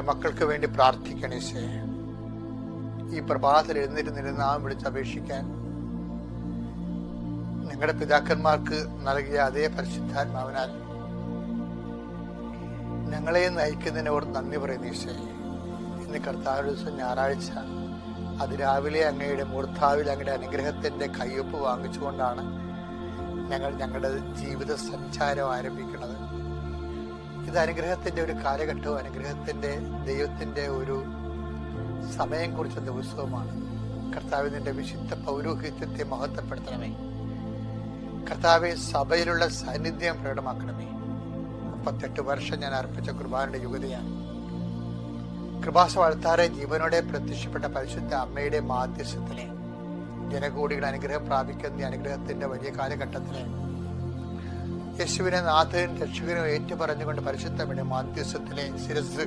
മക്കൾക്ക് വേണ്ടി പ്രാർത്ഥിക്കണം ഈശോയെ. ഈ പ്രഭാതത്തിൽ എഴുന്നേറ്റ് നാം വിളിച്ചപേക്ഷിക്കാൻ ഞങ്ങളുടെ പിതാക്കന്മാർക്ക് നൽകിയ അതേ പരിശുദ്ധാത്മാവിനാൽ ഞങ്ങളെ നയിക്കുന്നതിനോട് നന്ദി പറയുന്നു ഈശോയെ. ഇന്ന് കർത്താവ് ദിവസം ഞായറാഴ്ച അതിരാവിലെ അങ്ങയുടെ മൂർത്താവിൽ അങ്ങയുടെ അനുഗ്രഹത്തിന്റെ കയ്യൊപ്പ് വാങ്ങിച്ചുകൊണ്ടാണ് ഞങ്ങൾ ഞങ്ങളുടെ ജീവിത സഞ്ചാരം ആരംഭിക്കുന്നത്. ഇത് അനുഗ്രഹത്തിന്റെ ഒരു കാലഘട്ടവും അനുഗ്രഹത്തിന്റെ ദൈവത്തിന്റെ ഒരു സമയം കുറിച്ച ദിവസവുമാണ്. കർത്താവ് നിന്റെ വിശുദ്ധ പൗരോഹിത്യത്തെ മഹത്വപ്പെടുത്തണമേ. കർത്താവെ സഭയിലുള്ള സാന്നിധ്യം പ്രകടമാക്കണമേ. 38 വർഷം ഞാൻ അർപ്പിച്ച കുർബാനയുടെ യുഗതയാണ്. കൃപാസവാഴ്ത്താറെ ജീവനോടെ പ്രത്യക്ഷപ്പെട്ട പരിശുദ്ധ അമ്മയുടെ മാധ്യസ്ഥത്തിലെ ജനകോടികളുടെ അനുഗ്രഹം പ്രാപിക്കുന്ന അനുഗ്രഹത്തിന്റെ വലിയ കാലഘട്ടത്തിലെ യേശുവിനെ നാഥനും രക്ഷകനും ഏറ്റുപറഞ്ഞുകൊണ്ട് പരിശുദ്ധയുടെ മാധ്യസ്ഥത്തിലെ ശിരസ്